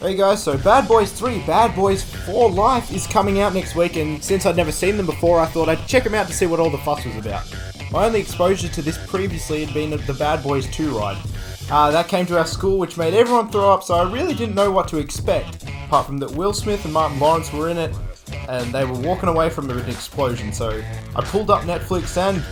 Hey guys, so Bad Boys 3, Bad Boys for Life is coming out next week, and since I'd never seen them before, I thought I'd check them out to see what all the fuss was about. My only exposure to this previously had been the Bad Boys 2 ride. That came to our school, which made everyone throw up, so I really didn't know what to expect, apart from that Will Smith and Martin Lawrence were in it, and they were walking away from an explosion, so I pulled up Netflix and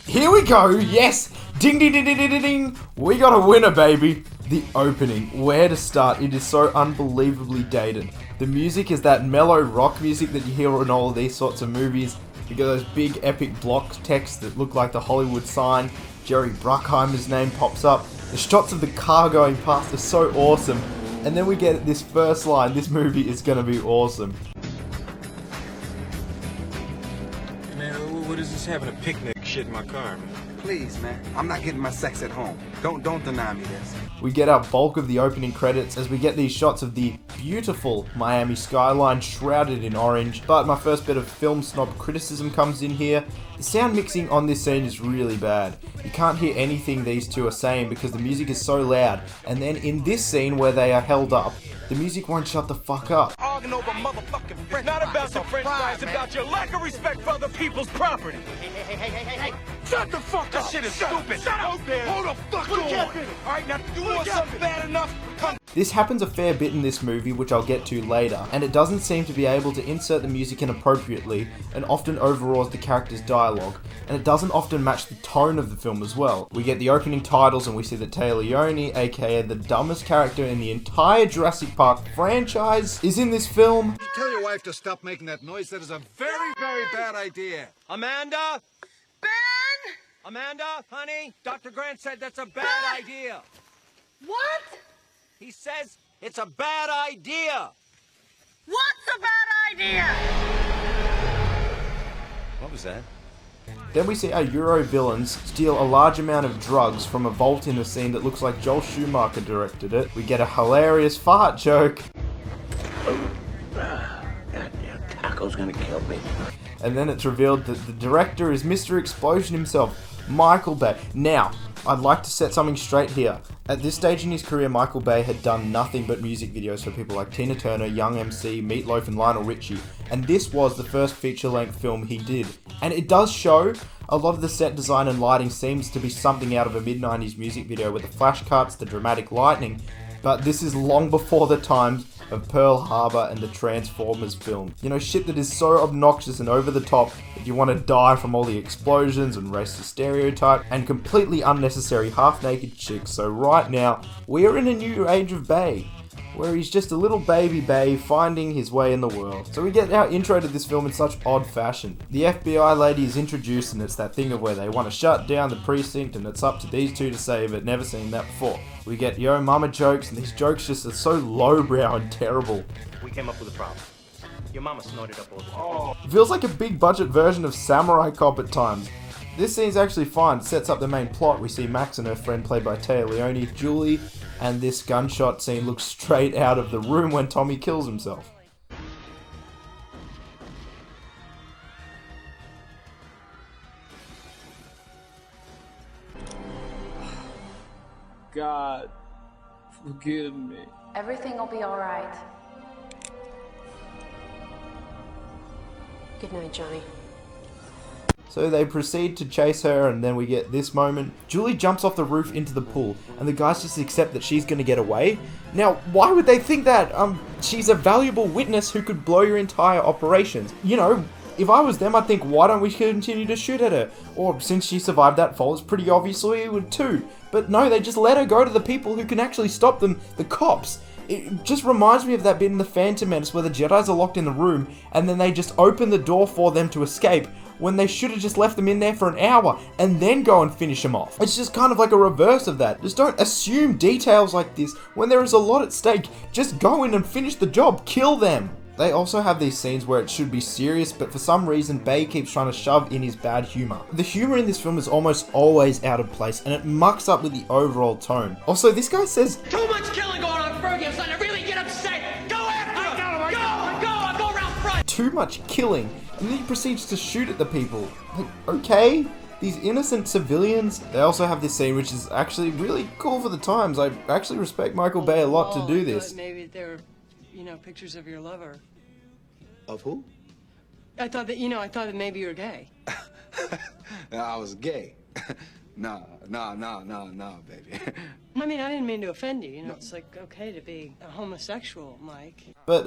here we go, yes! Ding ding ding ding ding ding! We got a winner, baby! The opening, where to start? It is so unbelievably dated. The music is that mellow rock music that you hear in all of these sorts of movies. You get those big epic block texts that look like the Hollywood sign. Jerry Bruckheimer's name pops up. The shots of the car going past are so awesome. And then we get this first line, this movie is gonna be awesome. Man, what is this having a picnic shit in my car, man? Please, man. I'm not getting my sex at home. Don't deny me this. We get our bulk of the opening credits as we get these shots of the beautiful Miami skyline shrouded in orange. But my first bit of film snob criticism comes in here. The sound mixing on this scene is really bad. You can't hear anything these two are saying because the music is so loud. And then in this scene where they are held up, the music won't shut the fuck up. It's not about the french fries, it's about your lack of respect for other people's property. Hey. Shut the fuck up. That shit is stupid. Shut up. Hold the fuck on. Alright, now you want something bad enough? Come. This happens a fair bit in this movie, which I'll get to later, and it doesn't seem to be able to insert the music inappropriately, and often overawes the character's dialogue, and it doesn't often match the tone of the film as well. We get the opening titles and we see that Pantoliano, aka the dumbest character in the entire Jurassic Park franchise, is in this film. Tell your wife to stop making that noise. That is a very, very bad idea. Amanda? Ben! Amanda, honey, Dr. Grant said that's a bad idea. What? He says it's a bad idea. What's a bad idea? What was that? Then we see our Euro villains steal a large amount of drugs from a vault in a scene that looks like Joel Schumacher directed it. We get a hilarious fart joke. Goddamn taco's gonna kill me. And then it's revealed that the director is Mr. Explosion himself, Michael Bay. Now, I'd like to set something straight here. At this stage in his career, Michael Bay had done nothing but music videos for people like Tina Turner, Young MC, Meatloaf and Lionel Richie. And this was the first feature-length film he did. And it does show a lot of the set design and lighting seems to be something out of a mid-90s music video with the flash cuts, the dramatic lighting. But this is long before the times of Pearl Harbor and the Transformers film. You know, shit that is so obnoxious and over the top that you want to die from all the explosions and racist stereotype and completely unnecessary half-naked chicks. So right now, we are in a new age of Bay, where he's just a little baby Bay finding his way in the world. So we get our intro to this film in such odd fashion. The FBI lady is introduced and it's that thing of where they want to shut down the precinct and it's up to these two to save it. Never seen that before. We get yo mama jokes and these jokes just are so lowbrow and terrible. We came up with a problem. Your mama snorted up all the It feels like a big budget version of Samurai Cop at times. This scene's actually fine, it sets up the main plot. We see Max and her friend played by Taya Leone, Julie, and this gunshot scene looks straight out of The Room when Tommy kills himself. God, forgive me. Everything will be all right. Good night, Johnny. So they proceed to chase her, and then we get this moment. Julie jumps off the roof into the pool, and the guys just accept that she's gonna get away. Now, why would they think that? She's a valuable witness who could blow your entire operations. You know, if I was them, I'd think, why don't we continue to shoot at her? Or, since she survived that fall, it's pretty obvious we would too. But no, they just let her go to the people who can actually stop them, the cops. It just reminds me of that bit in The Phantom Menace where the Jedis are locked in the room, and then they just open the door for them to escape, when they should have just left them in there for an hour and then go and finish them off. It's just kind of like a reverse of that. Just don't assume details like this when there is a lot at stake. Just go in and finish the job. Kill them. They also have these scenes where it should be serious, but for some reason Bay keeps trying to shove in his bad humor. The humor in this film is almost always out of place, and it mucks up with the overall tone. Also, this guy says, "Too much killing going on in Fergie, I'm starting to really get upset. Go after him! Go around front!" Too much killing, and then he proceeds to shoot at the people. Like, okay? These innocent civilians. They also have this scene which is actually really cool for the times. I actually respect Michael Bay a lot to do this. Maybe they're pictures of your lover. Of who? I thought that maybe you're gay. I was gay. Nah, baby. I mean, I didn't mean to offend you. It's like okay to be a homosexual, Mike. But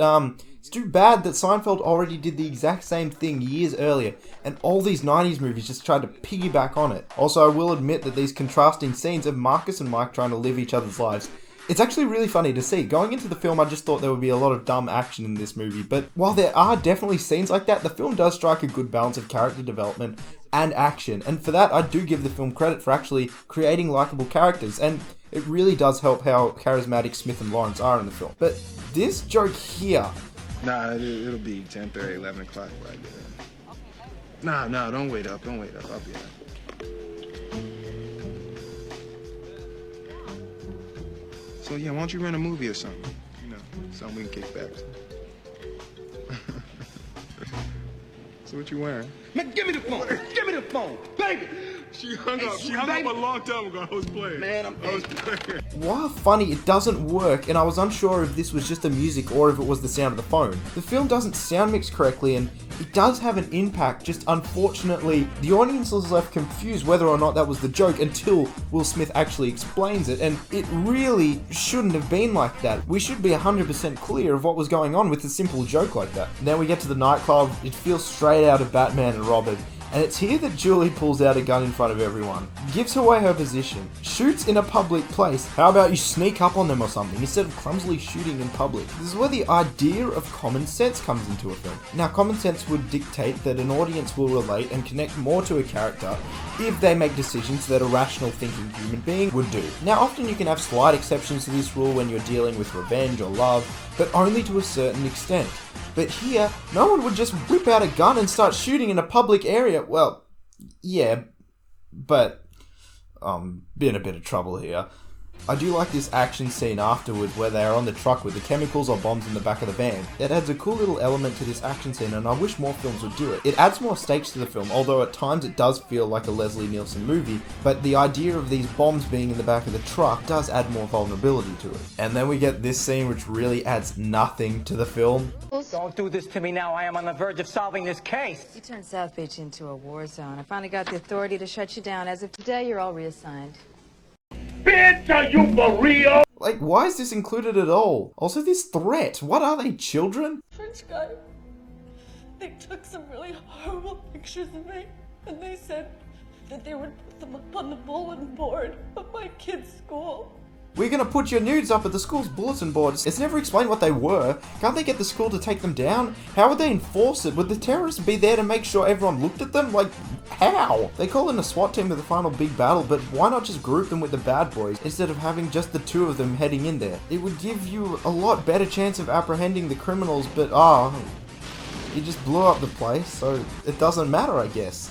it's too bad that Seinfeld already did the exact same thing years earlier, and all these 90s movies just tried to piggyback on it. Also, I will admit that these contrasting scenes of Marcus and Mike trying to live each other's lives, it's actually really funny to see. Going into the film, I just thought there would be a lot of dumb action in this movie, but while there are definitely scenes like that, the film does strike a good balance of character development and action, and for that I do give the film credit for actually creating likable characters, and it really does help how charismatic Smith and Lawrence are in the film. But this joke here... Nah, it'll be 10:30, 11 o'clock where I get in. Nah, don't wait up, I'll be out. So yeah, why don't you rent a movie or something? Something we can kick back. So what you wearing? Man, give me the phone! Give me the phone! Baby! She hung up. She hung up a long time ago. I was playing. Man, I was playing. While funny, it doesn't work, and I was unsure if this was just the music or if it was the sound of the phone. The film doesn't sound mix correctly, and it does have an impact, just unfortunately, the audience was left confused whether or not that was the joke until Will Smith actually explains it, and it really shouldn't have been like that. We should be 100% clear of what was going on with a simple joke like that. And then we get to the nightclub, it feels straight out of Batman and Robin. And it's here that Julie pulls out a gun in front of everyone, gives away her position, shoots in a public place. How about you sneak up on them or something instead of clumsily shooting in public? This is where the idea of common sense comes into a film. Now, common sense would dictate that an audience will relate and connect more to a character if they make decisions that a rational thinking human being would do. Now, often you can have slight exceptions to this rule when you're dealing with revenge or love, but only to a certain extent. But here, no one would just whip out a gun and start shooting in a public area. Well, yeah, but I'm in a bit of trouble here. I do like this action scene afterwards where they are on the truck with the chemicals or bombs in the back of the van. It adds a cool little element to this action scene, and I wish more films would do it. It adds more stakes to the film, although at times it does feel like a Leslie Nielsen movie, but the idea of these bombs being in the back of the truck does add more vulnerability to it. And then we get this scene which really adds nothing to the film. Don't do this to me now. I am on the verge of solving this case. You turned South Beach into a war zone. I finally got the authority to shut you down. As of today, you're all reassigned. Bitch, are you for real? Like, why is this included at all? Also, this threat. What are they, children? French guy. They took some really horrible pictures of me, and they said that they would put them up on the bulletin board of my kid's school. We're gonna put your nudes up at the school's bulletin boards. It's never explained what they were. Can't they get the school to take them down? How would they enforce it? Would the terrorists be there to make sure everyone looked at them? Like, how? They call in a SWAT team for the final big battle, but why not just group them with the bad boys instead of having just the two of them heading in there? It would give you a lot better chance of apprehending the criminals, but you just blew up the place, so it doesn't matter, I guess.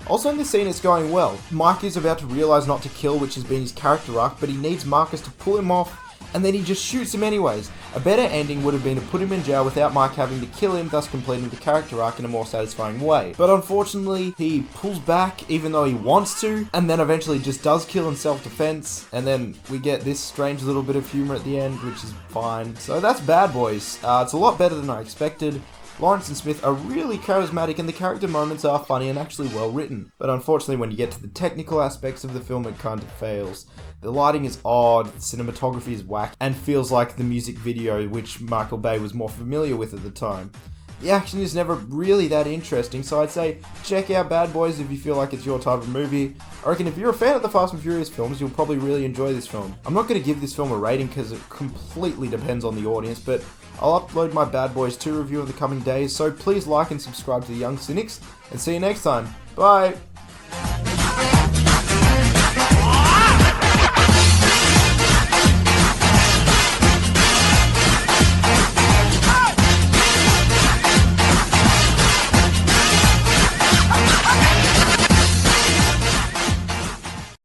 Also in this scene it's going well. Mike is about to realise not to kill, which has been his character arc, but he needs Marcus to pull him off, and then he just shoots him anyways. A better ending would have been to put him in jail without Mike having to kill him, thus completing the character arc in a more satisfying way. But unfortunately, he pulls back even though he wants to, and then eventually just does kill in self-defense, and then we get this strange little bit of humour at the end, which is fine. So that's Bad Boys. It's a lot better than I expected. Lawrence and Smith are really charismatic and the character moments are funny and actually well written. But unfortunately when you get to the technical aspects of the film it kind of fails. The lighting is odd, the cinematography is whack, and feels like the music video which Michael Bay was more familiar with at the time. The action is never really that interesting, so I'd say check out Bad Boys if you feel like it's your type of movie. I reckon if you're a fan of the Fast and Furious films, you'll probably really enjoy this film. I'm not going to give this film a rating because it completely depends on the audience, but I'll upload my Bad Boys 2 review in the coming days, so please like and subscribe to the Young Cynics, and see you next time. Bye!